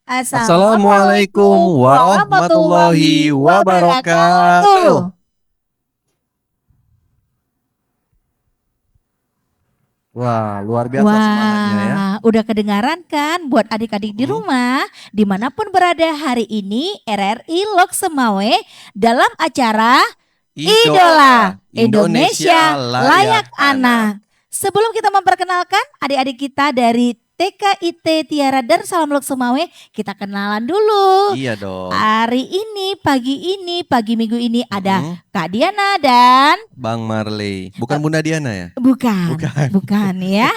Assalamualaikum warahmatullahi wabarakatuh. Wah, luar biasa semangatnya ya. Wah, udah kedengaran kan buat adik-adik di rumah, dimanapun berada hari ini RRI Lok Semawe dalam acara Idola Indonesia Layak Anak. Sebelum kita memperkenalkan adik-adik kita dari TKIT Tiara Darussalam Lok Semawe, kita kenalan dulu. Iya dong. Hari ini, pagi minggu ini ada Kak Diana dan Bang Marley. Bukan Bunda Diana ya? Bukan ya.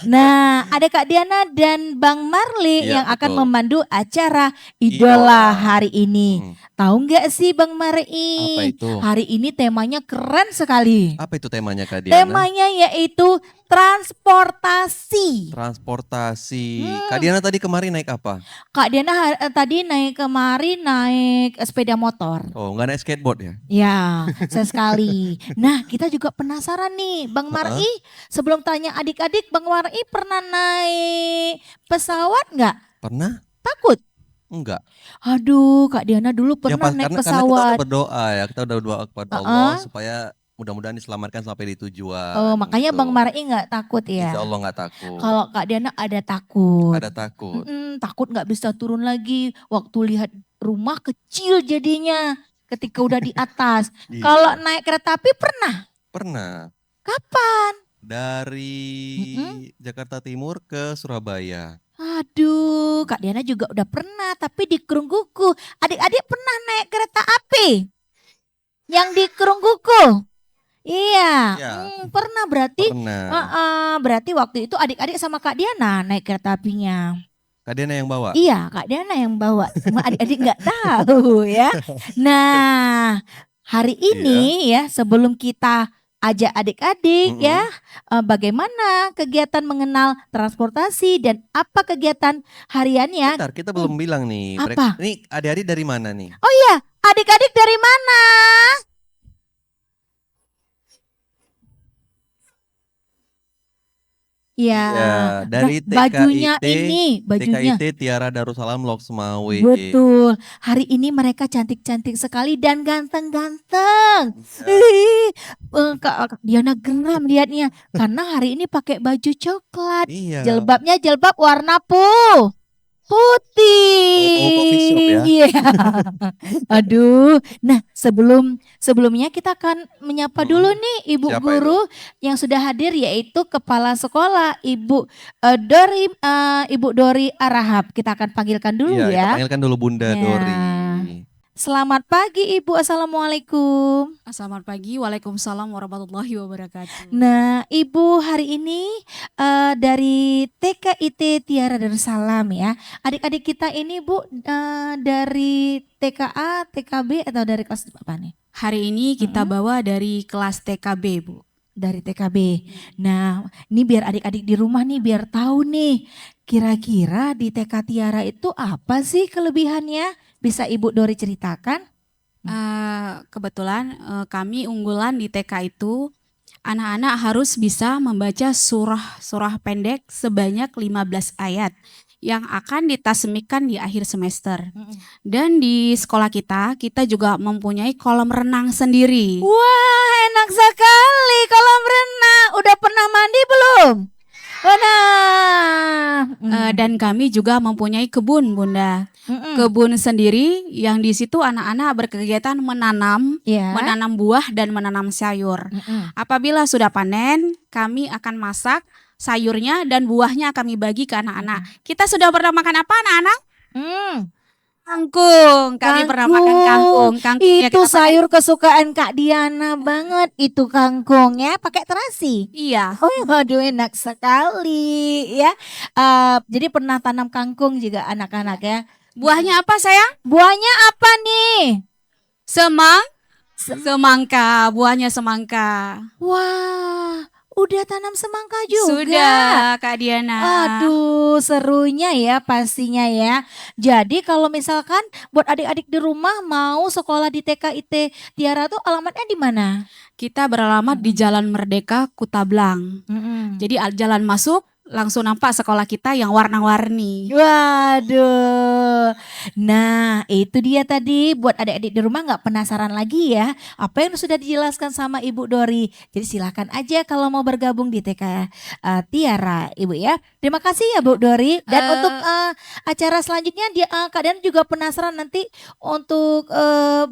Nah, ada Kak Diana dan Bang Marley Iya, yang akan betul. memandu acara Idola hari ini. Hmm. Tahu nggak sih Bang Marley? Apa itu? Hari ini temanya keren sekali. Apa itu temanya Kak Diana? Temanya yaitu transportasi. Transportasi. Kak Diana tadi kemarin naik apa? Kak Diana tadi kemarin naik sepeda motor. Oh, nggak naik skateboard ya? Ya, sesekali. Nah, kita juga penasaran nih, Bang Mar'i. Sebelum tanya adik-adik, Bang Mar'i pernah naik pesawat nggak? Pernah? Takut? Enggak. Aduh, Kak Diana dulu Ya, pernah naik karena kita pesawat. udah berdoa ya. Kita udah berdoa kepada Allah supaya mudah-mudahan diselamatkan sampai di tujuan. Oh, makanya gitu. Bang Mar'i nggak takut ya? Insya Allah nggak takut. Kalau Kak Diana ada takut. Ada takut. Takut nggak bisa turun lagi. Waktu lihat rumah kecil jadinya ketika udah di atas. Iya. Kalau naik kereta api pernah? Pernah. Kapan? Dari Jakarta Timur ke Surabaya. Aduh, Kak Diana juga udah pernah, tapi di Kerungguku. Adik-adik pernah naik kereta api? Yang di Kerungguku? Iya, Ya. Pernah berarti. Pernah. Berarti waktu itu adik-adik sama Kak Diana naik kereta apinya. Kak Diana yang bawa? Iya, Kak Diana yang bawa. Cuma adik-adik nggak tahu ya. Nah, hari ini ya sebelum kita ajak adik-adik ya, bagaimana kegiatan mengenal transportasi dan apa kegiatan hariannya. Bentar, kita belum bilang nih. Apa? Ini adik-adik dari mana nih? Oh iya, adik-adik dari mana? Ya, dari bajunya TKIT Tiara Darussalam Lok Semawe. Betul, hari ini mereka cantik-cantik sekali dan ganteng-ganteng. Kak Diana geram lihatnya karena hari ini pakai baju coklat. Iya. Jilbabnya jilbab warna putih. Iya. Aduh. Nah, sebelumnya kita akan menyapa dulu nih Ibu Siapa guru yang sudah hadir, yaitu Kepala Sekolah Ibu Dori Arahap. Kita akan panggilkan dulu Iya, ya. kita panggilkan dulu Bunda Dori. Selamat pagi Ibu, Assalamualaikum. Selamat pagi, Waalaikumsalam warahmatullahi wabarakatuh. Nah, Ibu hari ini dari TKIT Tiara Darussalam ya. Adik-adik kita ini Bu dari TKA, TKB atau dari kelas apa nih? Hari ini kita bawa dari kelas TKB, Bu. Dari TKB. Nah, ini biar adik-adik di rumah nih biar tahu nih. Kira-kira di TK Tiara itu apa sih kelebihannya? Bisa Ibu Dori ceritakan? Kebetulan kami unggulan di TK itu anak-anak harus bisa membaca surah pendek sebanyak 15 ayat yang akan ditasmikan di akhir semester. Dan di sekolah kita juga mempunyai kolam renang sendiri. Wah, enak sekali kolam renang. Udah pernah mandi belum? Dan kami juga mempunyai kebun, Bunda. Kebun sendiri yang di situ anak-anak berkegiatan menanam buah dan menanam sayur. Apabila sudah panen, kami akan masak sayurnya dan buahnya kami bagi ke anak-anak. Kita sudah pernah makan apa, anak-anak? Kangkung. Kami pernah makan kangkung. Itu sayur kesukaan Kak Diana banget. Itu kangkungnya pakai terasi. Iya. Oh, waduh enak sekali ya. Jadi pernah tanam kangkung juga anak-anak ya. Buahnya apa, sayang? Buahnya apa nih? Semangka. Buahnya semangka. Wah, udah tanam semangka juga. Sudah, Kak Diana. Aduh, serunya ya pastinya ya. Jadi kalau misalkan buat adik-adik di rumah mau sekolah di TKIT Tiara tuh alamatnya di mana? Kita beralamat di Jalan Merdeka, Kutablang. Jadi jalan masuk langsung nampak sekolah kita yang warna-warni. Waduh. Nah, itu dia tadi buat adik-adik di rumah nggak penasaran lagi ya apa yang sudah dijelaskan sama Ibu Dori. Jadi silakan aja kalau mau bergabung di TK Tiara, Ibu ya. Terima kasih ya Bu Dori. Dan untuk acara selanjutnya Kak Diana juga penasaran nanti untuk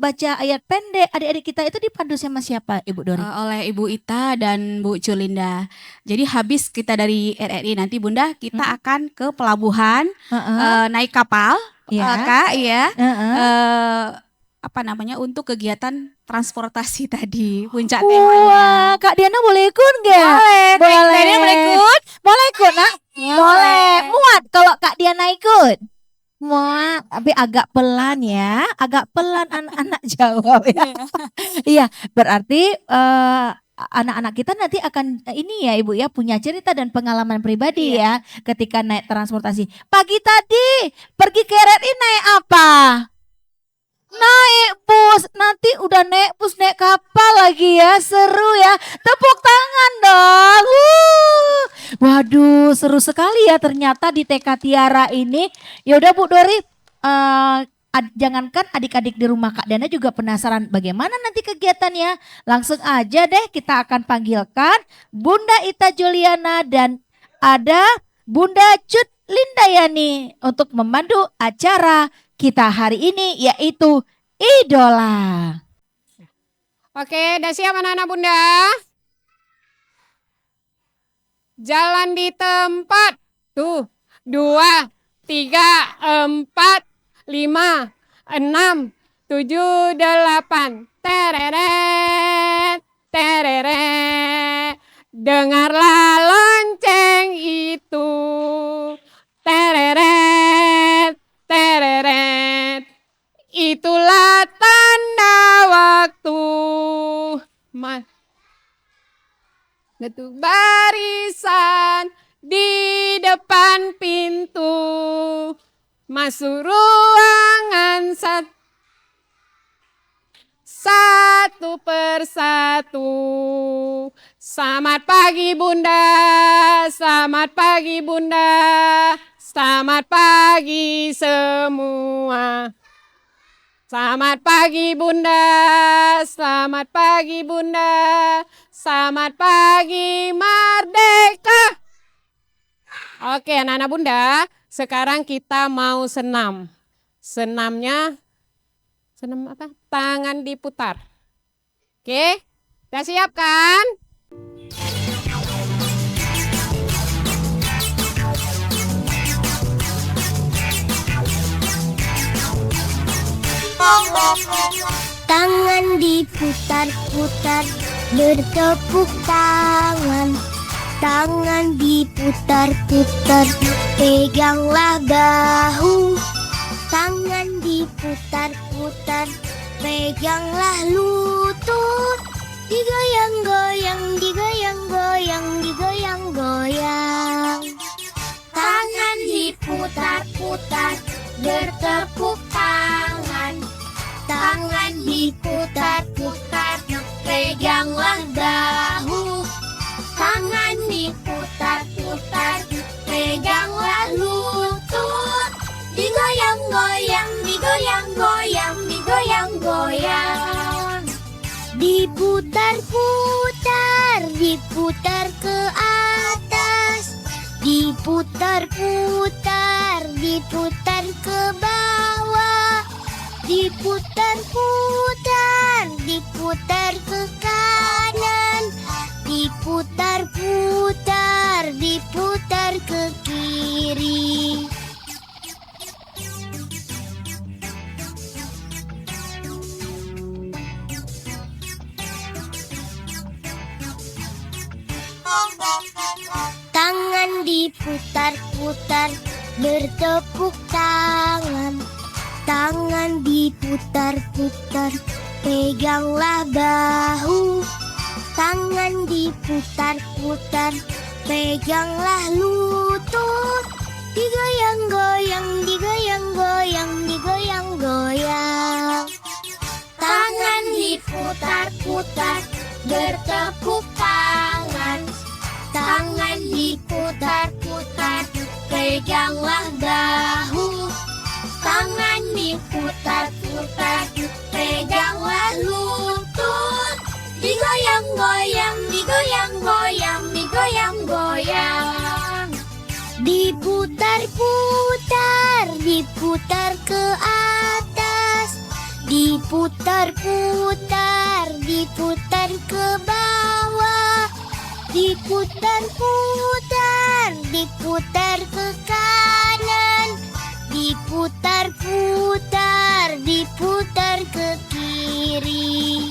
baca ayat pendek adik-adik kita itu dipandu sama siapa Ibu Dori? Oleh Ibu Ita dan Bu Culinda. Jadi habis kita dari RRI nanti Bunda kita akan ke pelabuhan naik kapal Kak ya. Apa namanya untuk kegiatan transportasi tadi puncak temanya. Wah, Kak Diana boleh ikut nggak? Boleh ikut? Boleh ikut nak? Boleh. Muat kalau Kak Diana ikut? Muat, tapi agak pelan ya, agak pelan anak-anak jawab ya. Iya, berarti anak-anak kita nanti akan ini ya Ibu ya punya cerita dan pengalaman pribadi ya ketika naik transportasi. Pagi tadi pergi ke RRI naik apa? Naik bus, nanti udah naik bus naik kapal lagi ya, seru ya. Tepuk tangan dong. Waduh, seru sekali ya ternyata di TK Tiara ini. Ya udah Bu Dori, jangankan adik-adik di rumah Kak Diana juga penasaran bagaimana nanti kegiatannya. Langsung aja deh kita akan panggilkan Bunda Ita Juliana dan ada Bunda Cut Lindayani untuk memandu acara kita hari ini yaitu Idola. Oke, udah siap anak-anak Bunda? Jalan di tempat. Tuh, 2, 3, 4, 5, 6, 7, 8. Tereret, tereret. Dengarlah lonceng itu. Tereret, tereret. Itulah tanda waktu. Satu barisan di depan pintu. Masuk ruangan satu persatu. Selamat pagi Bunda, selamat pagi Bunda, selamat pagi semua. Selamat pagi Bunda, selamat pagi Bunda, selamat pagi Merdeka. Oke anak-anak Bunda, sekarang kita mau senam. Senam apa? Tangan diputar. Oke, udah siap kan? Tangan diputar-putar, bertepuk tangan. Tangan diputar-putar, peganglah bahu. Tangan diputar-putar, peganglah lutut. Digoyang-goyang, digoyang-goyang, digoyang-goyang. Tangan diputar-putar, bertepuk tangan. Tangan diputar-putar, peganglah bahu. Tangan diputar-putar, peganglah lutut. Digoyang-goyang, digoyang-goyang, digoyang-goyang. Diputar-putar, diputar ke atas. Diputar-putar, diputar ke bawah. Diputar-putar, diputar ke kanan. Diputar-putar, diputar ke kiri. Tangan diputar-putar, bertepuk tangan. Tangan diputar-putar, peganglah bahu. Tangan diputar-putar, peganglah lutut. Digoyang-goyang, digoyang-goyang, digoyang-goyang. Tangan diputar-putar, bertepuk tangan. tangan diputar-putar, peganglah bahu. Tangan diputar-putar, peganglah lutut. Digoyang-goyang, digoyang-goyang, digoyang-goyang. Diputar-putar, diputar ke atas. Diputar-putar, diputar ke bawah. Diputar-putar, diputar ke kanan. Diputar-putar, diputar ke kiri.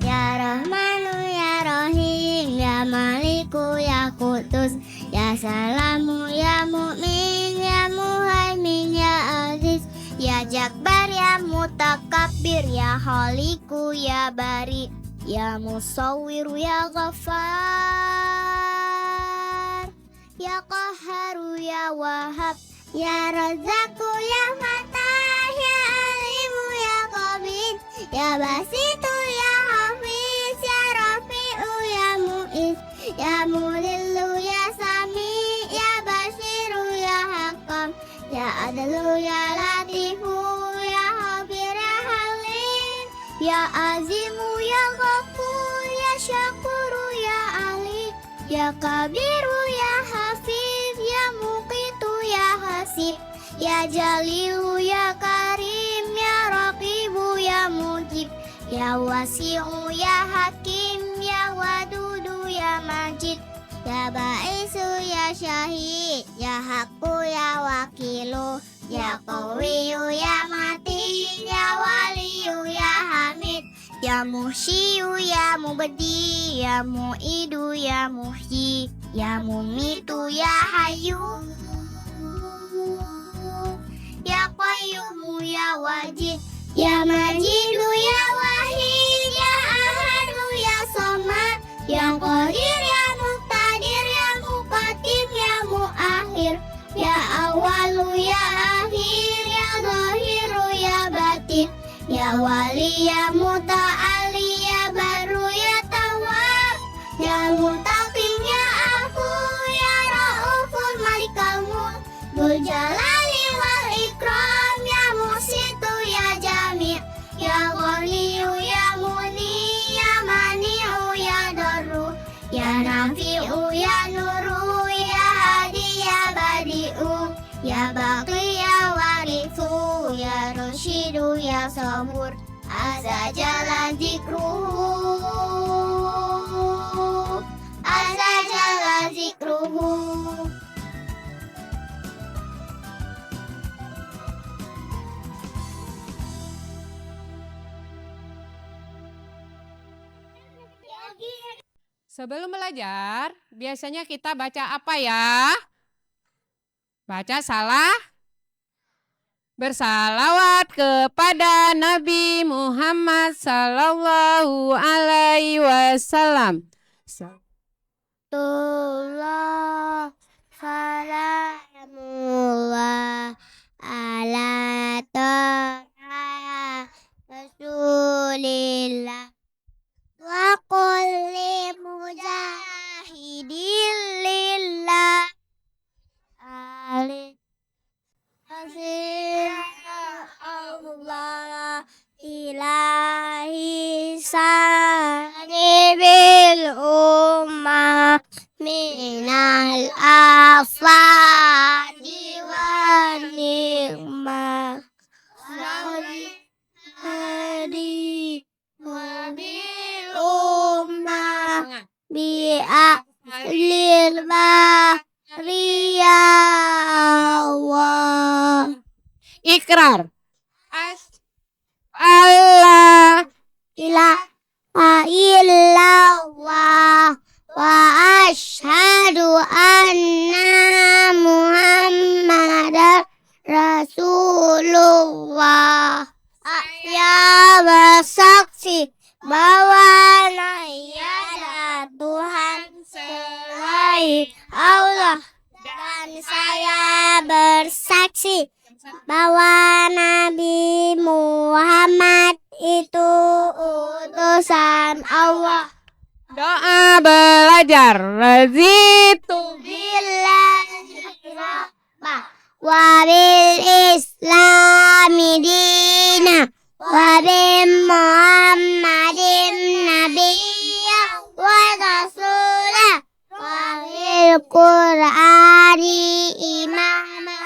Ya Rahmanu ya Rahim, ya Maliku ya Qudus, ya Salamu ya Mu'min, ya Muhaimin ya Aziz, ya Jakbar ya Mutakabbir, ya Khaliku ya Bari, ya Musawwir ya Ghaffar, ya Qahharu ya Wahhab, ya Razzaku ya Fatah, ya Alimu ya Qabid, ya Basitu ya Hafiz, ya Rafi'u ya Mu'iz, ya Mudillu ya Sami, ya Bashiru ya Hakam, ya Adlu ya Latifu, ya Khabir ya Halim, ya Azimu ya Ghafur, ya Syakuru ya Ali, ya Kabiru ya Hafiz, ya Muqitu ya Hasib, ya Jalilu ya Karim, ya Raqibu ya Mujib, ya Wasi'u ya Hakim, ya Wadudu ya Majid, ya Ba'isu ya Syahid, ya Haqqu ya Wakilu, ya Qawiyu ya Matin, ya Waliyu ya Hamid, ya Muhsyiu ya Mubdi, ya Mu'idu ya Muhyi, ya Mumitu ya Hayyu, ya Qayyumu ya Wajid, ya Majidu ya Wahid, ya Ahadu ya Somad, ya Qadir ya Muqtadir, ya Muqaddim ya Muakhir, ya Awalu ya Akhir, ya Zahiru ya Batin, ya Wali ya Muta'ali, ya Baru ya Tawwab, ya Muntaqim ya Afu, ya Raufur Malikal Mulk, Dzul Jalali wal Ikram, ya Musitu ya Jami', ya Ghaniyu ya Muni, ya Mani'u ya Darru, ya Nafi'u ya Nuru, ya Hadi ya Badi'u, ya Baqi ya Warithu, ya Rasyidu ya Sabur, Azza jalla zikruhu, Azza jalla zikruhu. Sebelum belajar, biasanya kita baca apa ya? Baca salah. Bersalawat kepada Nabi Muhammad sallallahu alaihi wasallam. Tullah salamullah ala taha Rasulillah wa kulli mujahidin lillah alih Allah ilahi sani bil ummah minal afadi wa ni'mah hadi wa bil ummah bi'ahlil bahri utusan Allah. Doa belajar. Razitu Wa bil islami dina wa bi Muhammadin nabiyya wa rasulah wa bil Qur'ani imama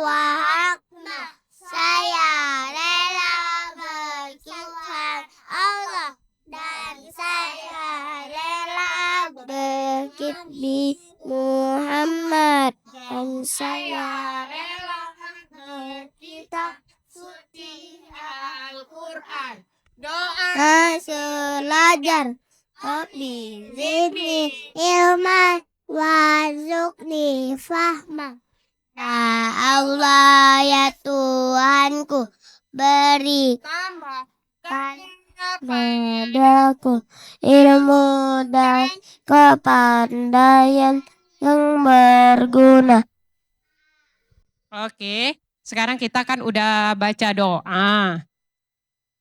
wa hakma. Saya rela berkitab Allah dan saya rela berkitab Muhammad dan saya rela berkitab suci Al-Quran. Doa selajar Rabbi zidni ilman warzuqni fahma. Ya Allah ya Tuhanku, berikan padaku ilmu dan kepandaian yang berguna. Oke, sekarang kita kan udah baca doa.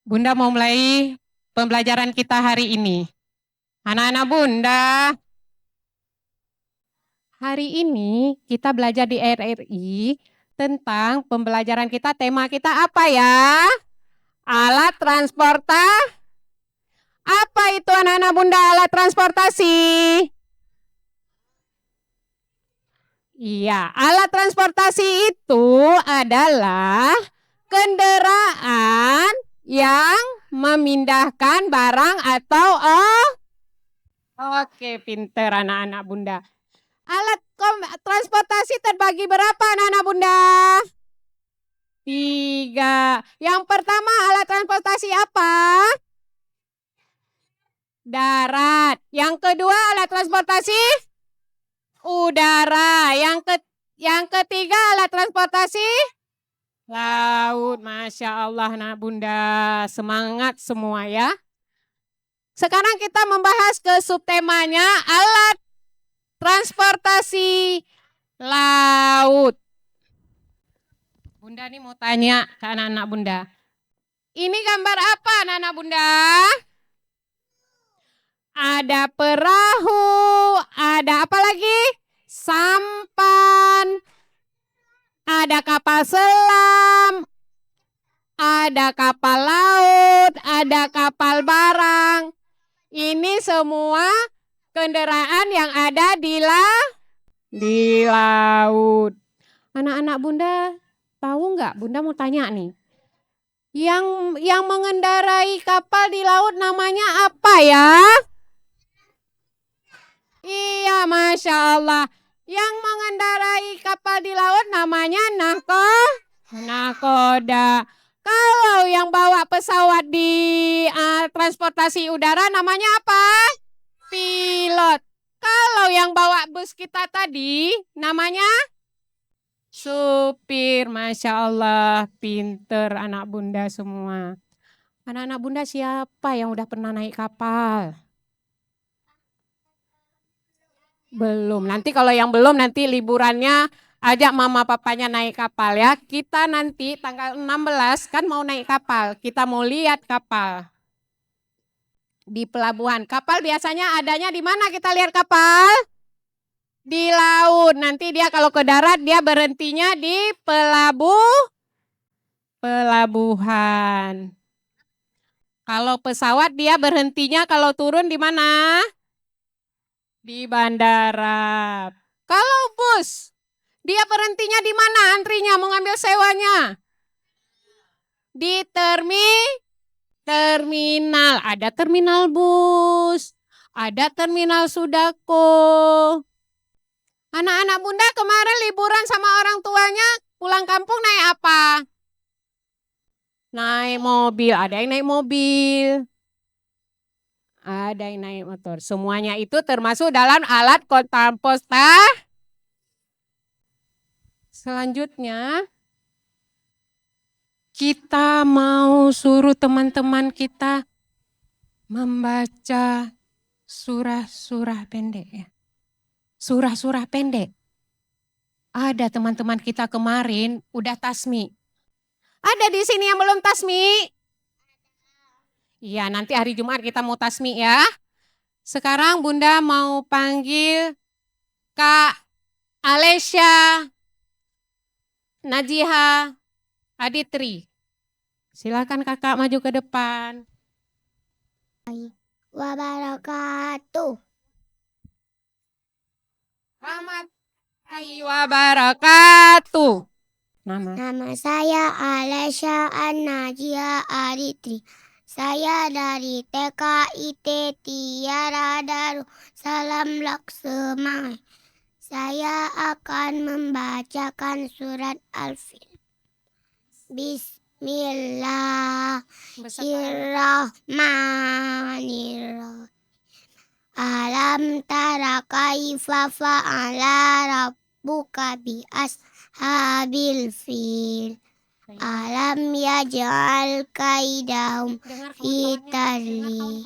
Bunda mau mulai pembelajaran kita hari ini. Anak-anak Bunda, hari ini kita belajar di RRI tentang pembelajaran kita, tema kita apa ya? Alat transportasi. Apa itu anak-anak Bunda alat transportasi? Iya, alat transportasi itu adalah kendaraan yang memindahkan barang atau Oke, pinter anak-anak Bunda. Alat transportasi terbagi berapa anak-anak Bunda? 3. Yang pertama alat transportasi apa? Darat. Yang kedua alat transportasi udara. Yang ketiga alat transportasi laut. Masya Allah anak Bunda, semangat semua ya. Sekarang kita membahas ke subtemanya alat transportasi laut. Bunda nih mau tanya ke anak-anak Bunda. Ini gambar apa anak-anak Bunda? Ada perahu, ada apa lagi? Sampan, ada kapal selam, ada kapal laut, ada kapal barang. Ini semua kendaraan yang ada di laut. Anak-anak Bunda tahu nggak? Bunda mau tanya nih. Yang mengendarai kapal di laut namanya apa ya? Iya, Masya Allah. Yang mengendarai kapal di laut namanya nakoda. Kalau yang bawa pesawat di transportasi udara namanya apa? Pilot. Kalau yang bawa bus kita tadi namanya supir. Masya Allah, pinter anak Bunda semua. Anak-anak Bunda siapa yang udah pernah naik kapal? Belum. Nanti kalau yang belum nanti liburannya ajak mama papanya naik kapal ya. Kita nanti tanggal 16 kan mau naik kapal. Kita mau lihat kapal. Di pelabuhan. Kapal biasanya adanya di mana kita lihat kapal? Di laut. Nanti dia kalau ke darat dia berhentinya di pelabuhan. Kalau pesawat dia berhentinya kalau turun di mana? Di bandara. Kalau bus, dia berhentinya di mana? Antrinya mau ngambil sewanya? Di terminal. Ada terminal bus, ada terminal Sudako. Anak-anak Bunda kemarin liburan sama orang tuanya pulang kampung naik apa? Naik mobil. Ada yang naik mobil. Ada yang naik motor. Semuanya itu termasuk dalam alat transportasi. Selanjutnya, kita mau suruh teman-teman kita membaca surah-surah pendek ya. Surah-surah pendek. Ada teman-teman kita kemarin udah tasmi. Ada di sini yang belum tasmi? Iya, nanti hari Jumat kita mau tasmi ya. Sekarang Bunda mau panggil Kak Alesya Najiha Aditri. Silakan kakak maju ke depan. Wabarakatuh. Warahmatullahi wabarakatuh. Nama saya Alesya Najia Aditri. Saya dari TKIT Tiara Darul Salam Laksemai. Saya akan membacakan surat Al-Fil. Bismillahirrahmanirrahim. Alam tara kaifa fa'ala rabbuka bi ashabil fil. Alam yaj'al kaidahum fi tadlil.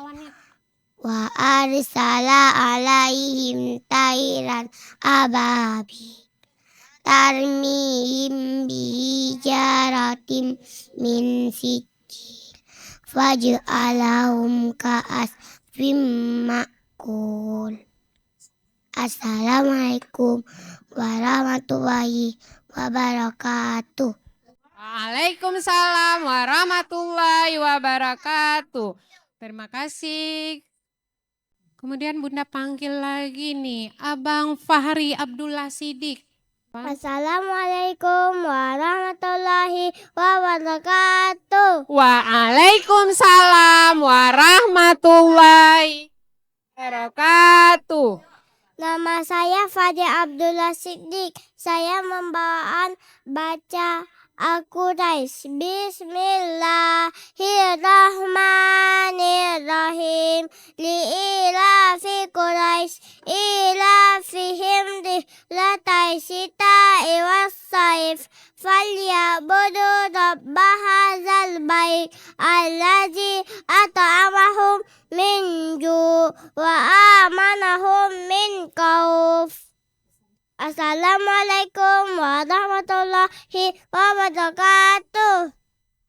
Wa arsala alaihim tairan ababi. Tarmihim bihijaratim min sijil. Faj'alahum ka'asfim ma'kul. Assalamualaikum warahmatullahi wabarakatuh. Waalaikumsalam warahmatullahi wabarakatuh. Terima kasih. Kemudian Bunda panggil lagi nih Abang Fahri Abdullah Sidik. Assalamualaikum warahmatullahi wabarakatuh. Waalaikumsalam warahmatullahi wabarakatuh. Nama saya Fadil Abdullah Siddiq. Saya membawaan baca Al-Quraisy. Bismillahirrahmanirrahim. Li'ilafi Quraisy ilafihim rihlatai sita'i wassaif. Falyabudu rabba hadzal bait allazi at'amahum min ju' wa amanahum min khauf. Assalamualaikum warahmatullahi wabarakatuh.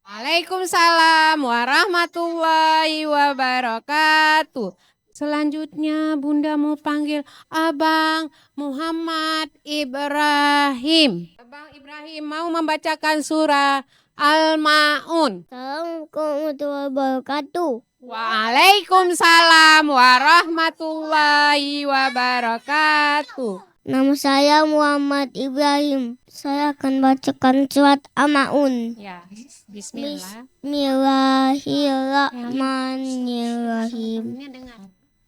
Waalaikumsalam warahmatullahi wabarakatuh. Selanjutnya Bunda mau panggil Abang Muhammad Ibrahim. Abang Ibrahim mau membacakan surah Al-Ma'un. Assalamualaikum warahmatullahi wabarakatuh. Waalaikumsalam warahmatullahi wabarakatuh. Nama saya Muhammad Ibrahim. Saya akan bacakan surat Al-Ma'un. Ya, bismillah. Bismillahirrahmanirrahim.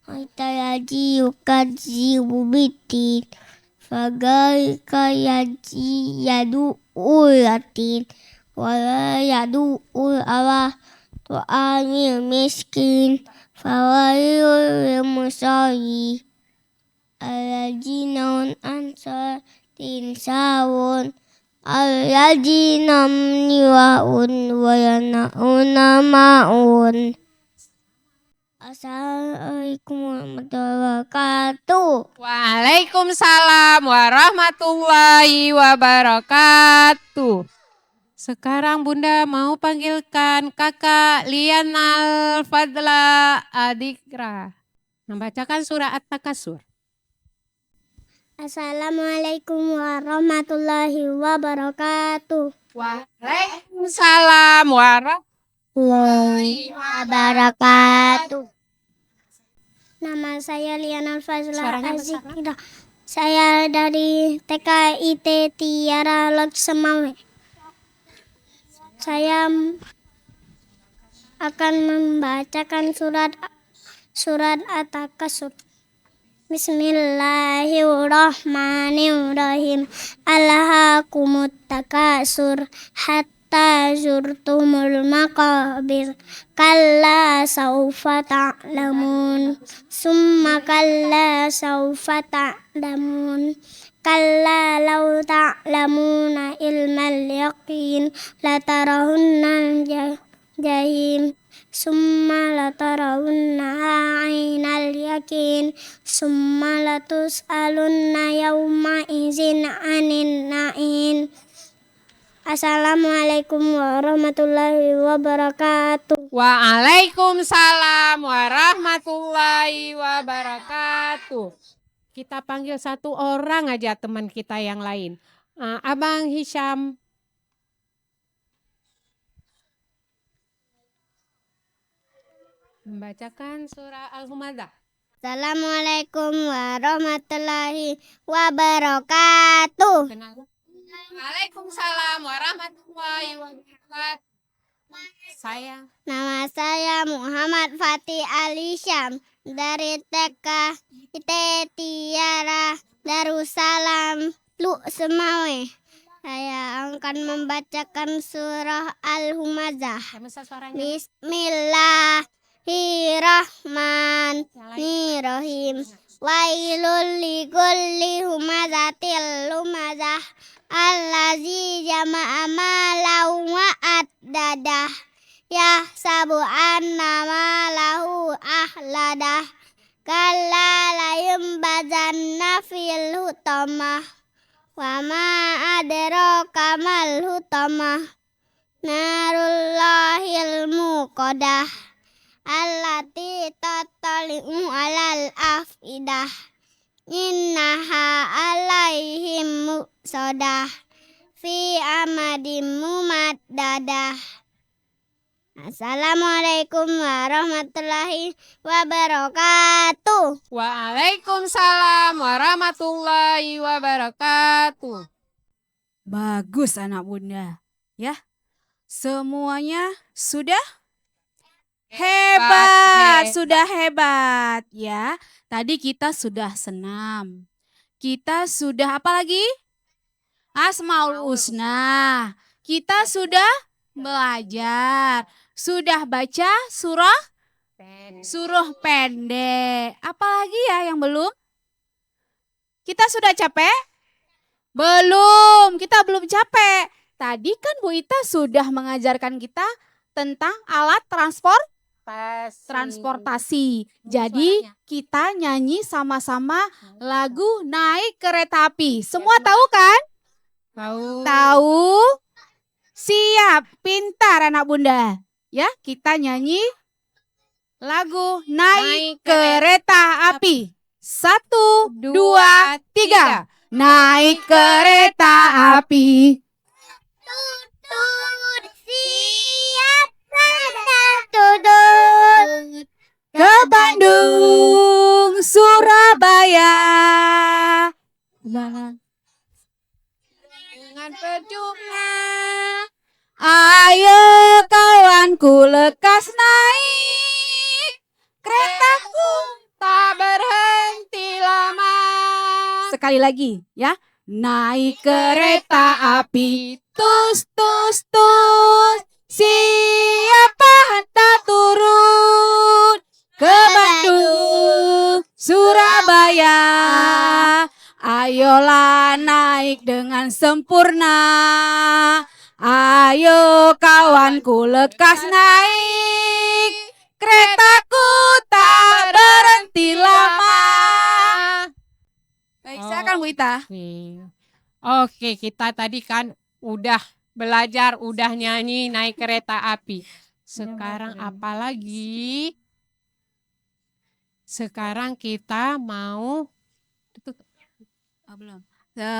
Ayatayaji yukadzibu bitin. Fagaika yaji yadu'ul yatin. Wala yadu'ul Allah. Tu'amil miskin. Fawayul musari. Al-jinaun ansar tinsawun. Al-jinam niwaun wayanauna ma'un. Assalamualaikum warahmatullahi wabarakatuh. Waalaikumsalam warahmatullahi wabarakatuh. Sekarang Bunda mau panggilkan Kakak Lianal Fadla Adikra membacakan surah At-Takasur. Assalamualaikum warahmatullahi wabarakatuh. Waalaikumsalam warahmatullahi Wabarakatuh. Nama saya Liana Fazla Suaranya Azikra. Saya dari TKIT Tiara Laksemai. Saya akan membacakan surat At-Takasur. Bismillahirrahmanirrahim. Alhaakumut takasur hatta zurtumul maqabir. Kalla saufa ta'lamun. Summa kalla saufa ta'lamun. Kalla law ta'lamuna ilmal yaqin latarawunnal jahim. Summa latarawunnaha ainal yakin. Summa latus'alunna yawma izin anin na'in. Assalamualaikum warahmatullahi wabarakatuh. Waalaikumsalam warahmatullahi wabarakatuh. Kita panggil satu orang aja teman kita yang lain. Abang Hisham. Membacakan surah Al-Humazah. Assalamualaikum warahmatullahi wabarakatuh. Waalaikumsalam warahmatullahi wabarakatuh. Nama saya Muhammad Fatih Ali Syam dari TK Tiara Darussalam Luk Semawe. Saya akan membacakan surah Al-Humazah. Bismillahirrahmanirrahim. Wailul likulli humazatil lumazah allazi jama'a malahu wa addadah yahsabu anna malahu ahladah kalla la yumbazanna fil hutamah wa ma adraka mal hutamah narullahil muqadah allati tattali'u alal afidah innaha alaihim muqsadah fi amadim mumaddadah. Assalamualaikum warahmatullahi wabarakatuh. Waalaikumsalam warahmatullahi wabarakatuh. Bagus anak bunda. Ya, semuanya sudah hebat, sudah hebat ya. Tadi kita sudah senam. Kita sudah apa lagi? Asmaul Husna. Kita sudah belajar. Sudah baca surah pendek. Apalagi ya yang belum? Kita sudah capek? Belum, kita belum capek. Tadi kan Bu Ita sudah mengajarkan kita tentang alat transportasi. Jadi kita nyanyi sama-sama lagu Naik Kereta Api. Semua tahu kan? Tahu? Siap, pintar anak bunda. Ya, kita nyanyi lagu Naik Kereta Api. 1, 2, 3. Naik kereta api. Tutut siap kereta tutut Ke Bandung, Surabaya. Dengan perjuangan. Ayo kawanku lekas naik keretaku Tak berhenti lama. Sekali lagi ya. Naik kereta api, tus tus tus. Siapa hendak turun ke Bandung, Surabaya. Ayolah naik dengan sempurna. Ayo kawanku lekas naik. Keretaku tak berhenti lama. Baik, silakan Bu Ita. Oke, kita tadi kan udah belajar, udah nyanyi naik kereta api. Sekarang apa lagi? Sekarang kita mau Belum.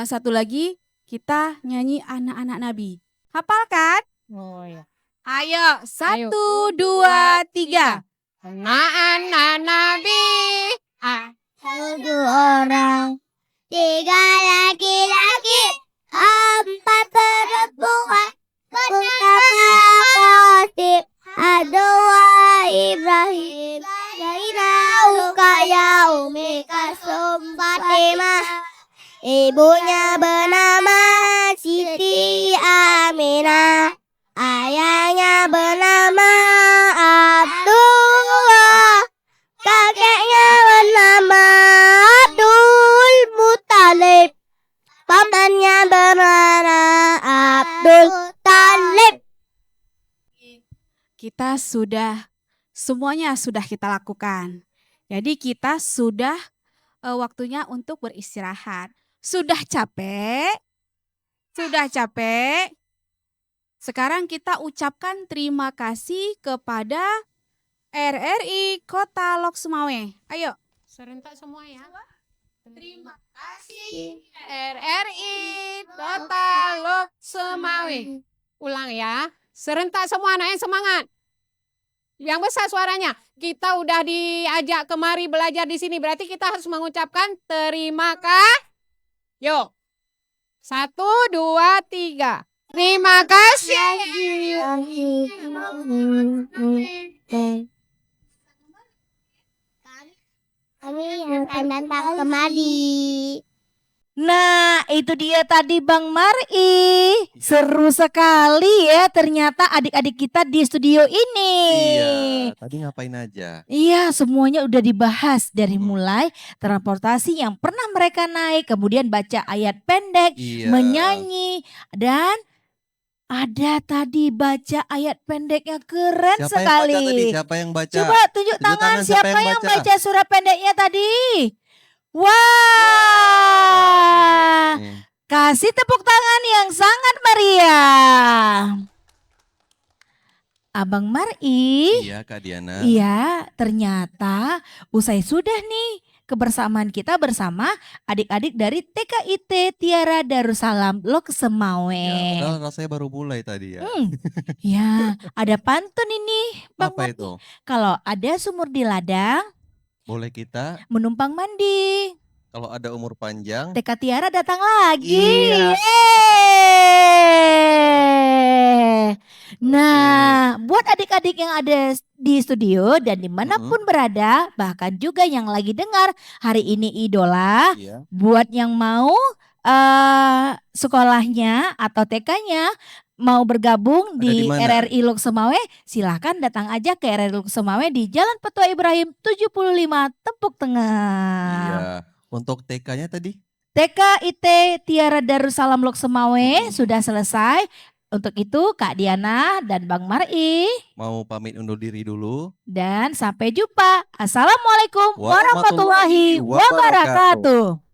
Satu lagi kita nyanyi anak-anak Nabi. Hafal kan? Oh ya. Ayo, 1, 2, 3. Anak-anak Nabi. 1 orang 3 laki-laki 4 perempuan pertama Khotib Adwa Ibrahim Dairauka Yaumi Kasum Fatimah. Ibunya bernama Siti Aminah. Ayahnya bernama Abdullah. Kakeknya bernama Abdul Muttalib. Pamannya bernama Abdul Talib. Kita semuanya sudah kita lakukan. Jadi kita sudah waktunya untuk beristirahat. Sudah capek? Sudah capek? Sekarang kita ucapkan terima kasih kepada RRI Kota Lok Sumawe. Ayo. Serentak semua ya. Terima kasih RRI Kota Lok Sumawe. Ulang ya. Serentak semua anak yang semangat. Yang besar suaranya. Kita udah diajak kemari belajar di sini. Berarti kita harus mengucapkan terima kasih. Yuk. 1, 2, 3. Terima kasih. Kami yang akan datang kemari. Nah, itu dia tadi Bang Mar'i. Seru sekali ya ternyata adik-adik kita di studio ini. Iya, tadi ngapain aja? Iya, semuanya udah dibahas dari mulai transportasi yang pernah mereka naik, kemudian baca ayat pendek, Iya. menyanyi, dan ada tadi baca ayat pendek yang keren Siapa sekali. yang baca tadi? Siapa yang baca? Coba tunjuk tangan siapa yang baca? baca surat pendeknya tadi. Wah, kasih tepuk tangan yang sangat meriah. Abang Mar'i. Iya, Kak Diana. Iya, ternyata usai sudah nih kebersamaan kita bersama adik-adik dari TKIT Tiara Darussalam Lok Sumawe. Ya, padahal rasanya baru mulai tadi ya. Ya, ada pantun ini, Bang Apa Mar'i. itu? Kalau ada sumur di ladang, Boleh kita menumpang mandi. kalau ada umur panjang. TK Tiara datang lagi. Iya. Yeay. Nah, buat adik-adik yang ada di studio dan dimanapun berada, bahkan juga yang lagi dengar hari ini Idola, Iya. buat yang mau sekolahnya atau TK-nya mau bergabung Ada di di mana? RRI Lok Sumawe, silahkan datang aja ke RRI Lok Sumawe di Jalan Petua Ibrahim 75 Tepuk Tengah. Iya. Untuk TK-nya tadi? TKIT Tiara Darussalam Lok Sumawe sudah selesai. Untuk itu Kak Diana dan Bang Mar'i. Mau pamit undur diri dulu. Dan sampai jumpa. Assalamualaikum Warahmatullahi warahmatullahi wabarakatuh.